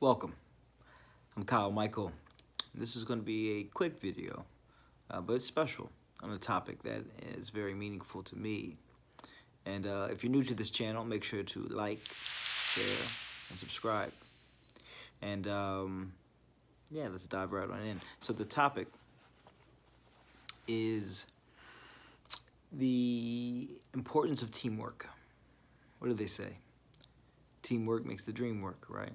Welcome. I'm Kyle Michael. This is going to be a quick video, but it's special on a topic that is very meaningful to me. And if you're new to this channel, make sure to like, share, and subscribe. And yeah, let's dive right on in. So the topic is the importance of teamwork. What do they say? Teamwork makes the dream work, right?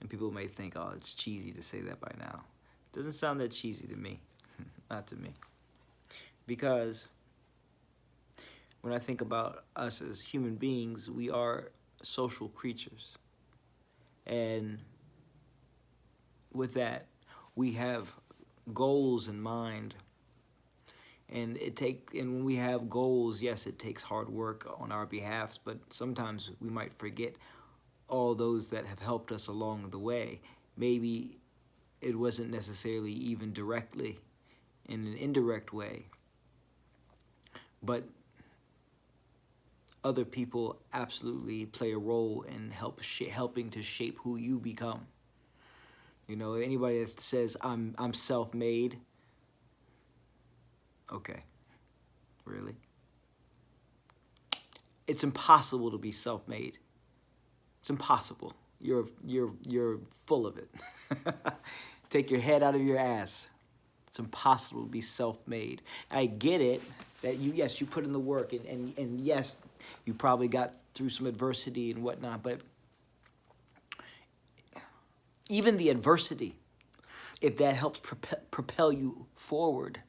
And people may think, oh, it's cheesy to say that by now. It doesn't sound that cheesy to me. Not to me. Because when I think about us as human beings, we are social creatures. And with that, we have goals in mind. And when we have goals, yes, it takes hard work on our behalf, but sometimes we might forget all those that have helped us along the way. Maybe it wasn't necessarily even directly, in an indirect way, but other people absolutely play a role in helping to shape who you become. You know, anybody that says I'm self-made, okay, really? It's impossible to be self-made. It's impossible. You're full of it. Take your head out of your ass. It's impossible to be self-made. I get it that yes, you put in the work, and yes, you probably got through some adversity and whatnot, but even the adversity, if that helps propel you forward,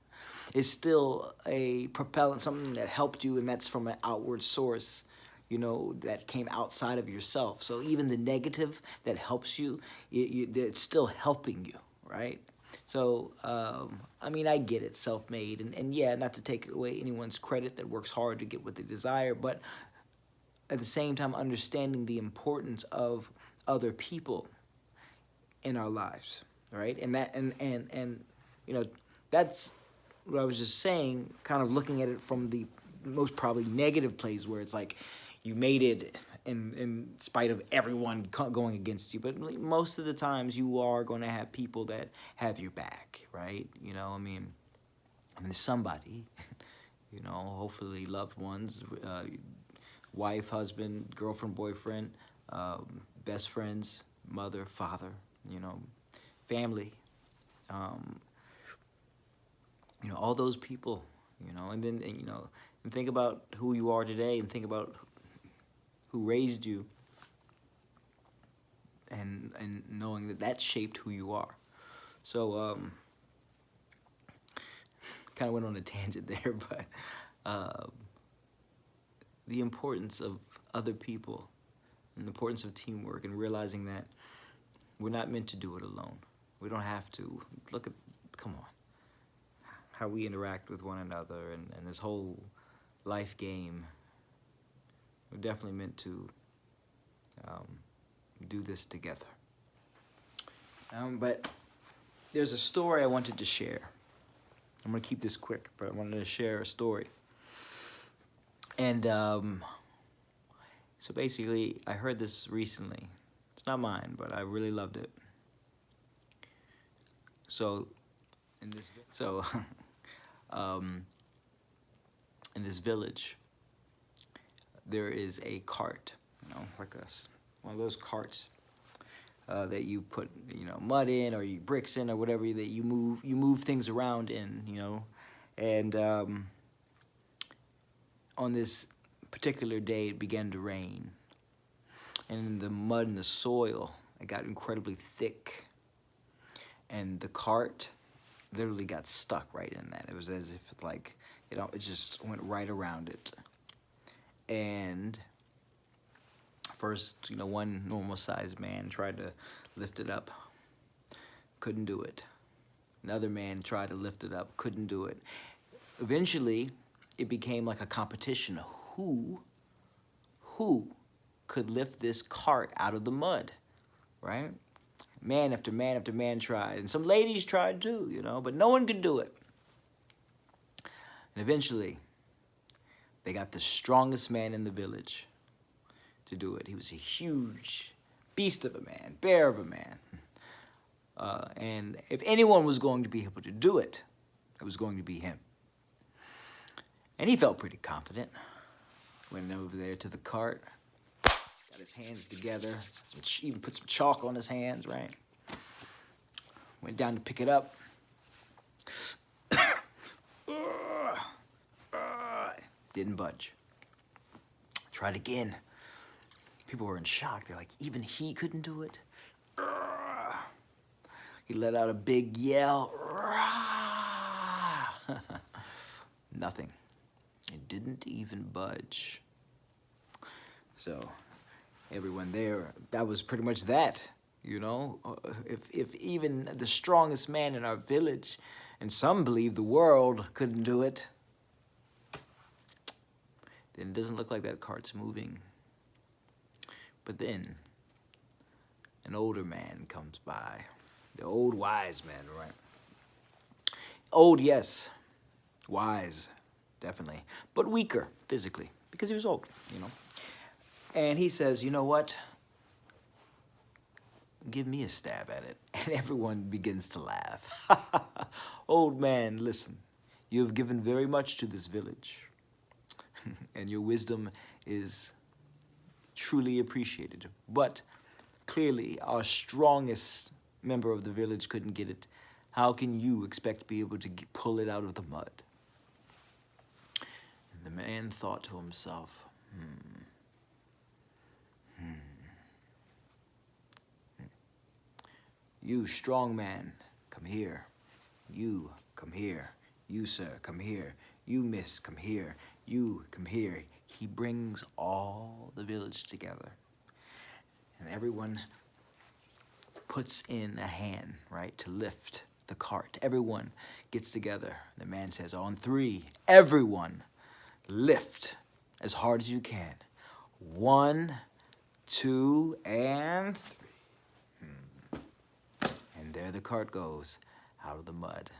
is still a propellant, something that helped you, and that's from an outward source, you know, that came outside of yourself. So even the negative that helps you, it's still helping you, right? So, I mean, I get it, self-made, and yeah, not to take away anyone's credit that works hard to get what they desire, but at the same time, understanding the importance of other people in our lives, right? And that, and you know, that's what I was just saying, kind of looking at it from the most probably negative place, where it's like you made it in spite of everyone going against you. But most of the times you are going to have people that have your back, right? You know, I mean somebody, you know, hopefully loved ones, wife, husband, girlfriend, boyfriend, best friends, mother, father, you know, family, you know, all those people, you know, and then, you know, and think about who you are today, and think about who raised you, and knowing that that shaped who you are. So, kind of went on a tangent there, but the importance of other people, and the importance of teamwork, and realizing that we're not meant to do it alone. We don't have to. Look at, come on, how we interact with one another, and this whole life game. We're definitely meant to do this together. But there's a story I wanted to share. I'm going to keep this quick, but I wanted to share a story. And so basically, I heard this recently. It's not mine, but I really loved it. So, in this village, there is a cart, you know, like one of those carts that you put, you know, mud in, or you bricks in, or whatever that you move things around in, you know. And on this particular day, it began to rain, and the mud and the soil, it got incredibly thick, and the cart literally got stuck right in that. It was as if like it just went right around it. And first, you know, one normal-sized man tried to lift it up, couldn't do it. Another man tried to lift it up, couldn't do it. Eventually, it became like a competition. Who could lift this cart out of the mud, right? Man after man after man tried, and some ladies tried too, you know, but no one could do it. And eventually, they got the strongest man in the village to do it. He was a huge beast of a man, bear of a man. And if anyone was going to be able to do it, it was going to be him. And he felt pretty confident. Went over there to the cart, got his hands together, even put some chalk on his hands, right? Went down to pick it up. Didn't budge. Tried again. People were in shock. They're like, even he couldn't do it? He let out a big yell. Nothing. It didn't even budge. So everyone there, that was pretty much that, you know. If even the strongest man in our village, and some believe the world, couldn't do it, then it doesn't look like that cart's moving. But then an older man comes by. The old wise man, right? Old, yes. Wise, definitely. But weaker physically, because he was old, you know. And he says, you know what? Give me a stab at it. And everyone begins to laugh. Old man, listen. You have given very much to this village. And your wisdom is truly appreciated. But clearly, our strongest member of the village couldn't get it. How can you expect to be able to pull it out of the mud? And the man thought to himself, You strong man, come here. You, come here. You, sir, come here. You, miss, come here. You, come here. He brings all the village together. And everyone puts in a hand, right, to lift the cart. Everyone gets together. The man says, on 3, everyone lift as hard as you can. 1, 2, and 3. And there the cart goes out of the mud.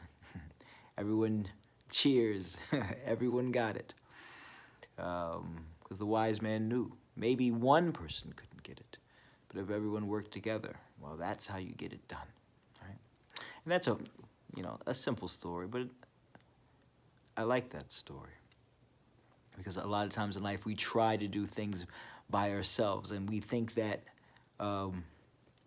Everyone cheers. Everyone got it. Because the wise man knew. Maybe one person couldn't get it. But if everyone worked together, well, that's how you get it done, right? And that's a simple story, but I like that story. Because a lot of times in life, we try to do things by ourselves, and we think that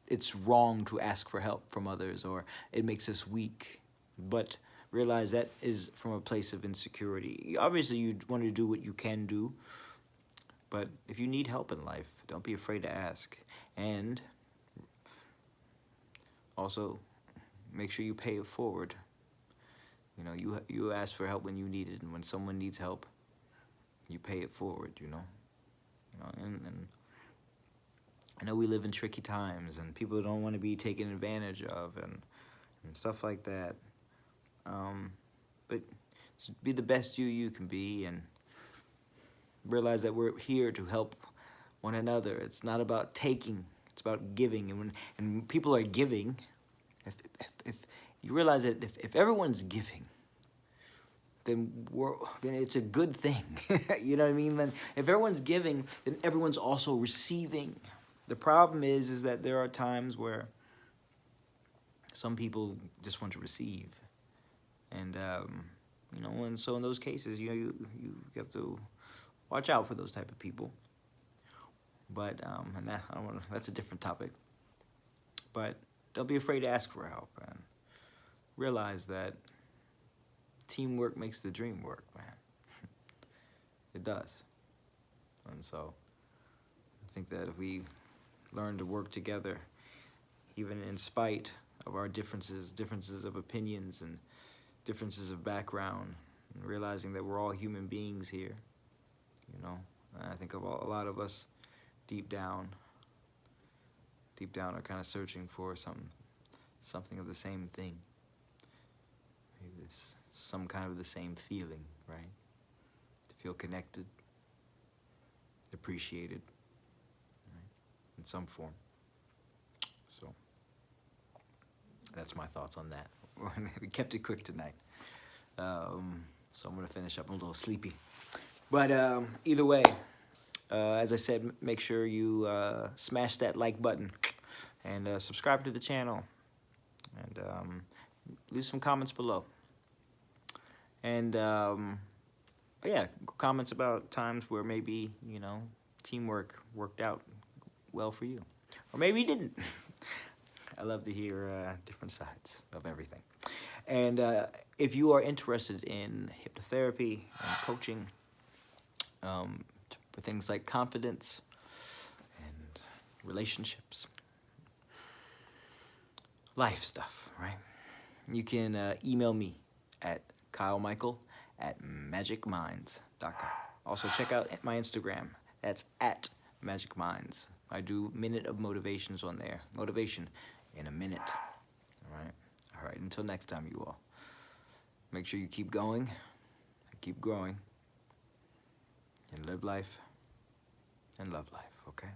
it's wrong to ask for help from others, or it makes us weak. But realize that is from a place of insecurity. Obviously, you want to do what you can do, but if you need help in life, don't be afraid to ask. And also, make sure you pay it forward. You know, you ask for help when you need it, and when someone needs help, you pay it forward, you know. And I know we live in tricky times, and people don't want to be taken advantage of, and stuff like that. But be the best you can be, and realize that we're here to help one another. It's not about taking, it's about giving. And when people are giving, if you realize that if everyone's giving, then it's a good thing. You know what I mean? Then if everyone's giving, then everyone's also receiving. The problem is that there are times where some people just want to receive. And, and so in those cases, you have to watch out for those type of people. But, that's a different topic. But don't be afraid to ask for help, and realize that teamwork makes the dream work, man. It does. And so I think that if we learn to work together, even in spite of our differences of opinions and differences of background, and realizing that we're all human beings here, you know. And I think a lot of us deep down are kind of searching for something of the same thing. Maybe some kind of the same feeling, right? To feel connected, appreciated, right? In some form. So that's my thoughts on that. We kept it quick tonight. So I'm gonna finish up. I'm a little sleepy. But either way, as I said, make sure you smash that like button. And subscribe to the channel. And leave some comments below. And yeah, comments about times where maybe, you know, teamwork worked out well for you. Or maybe it didn't. I love to hear different sides of everything. And if you are interested in hypnotherapy and coaching for things like confidence and relationships, life stuff, right? You can email me at kylemichael@magicminds.com. Also, check out my Instagram. That's at magicminds. I do minute of motivations on there. Motivation in a minute. All right. All right. Until next time, you all. Make sure you keep going, keep growing, and live life and love life. Okay.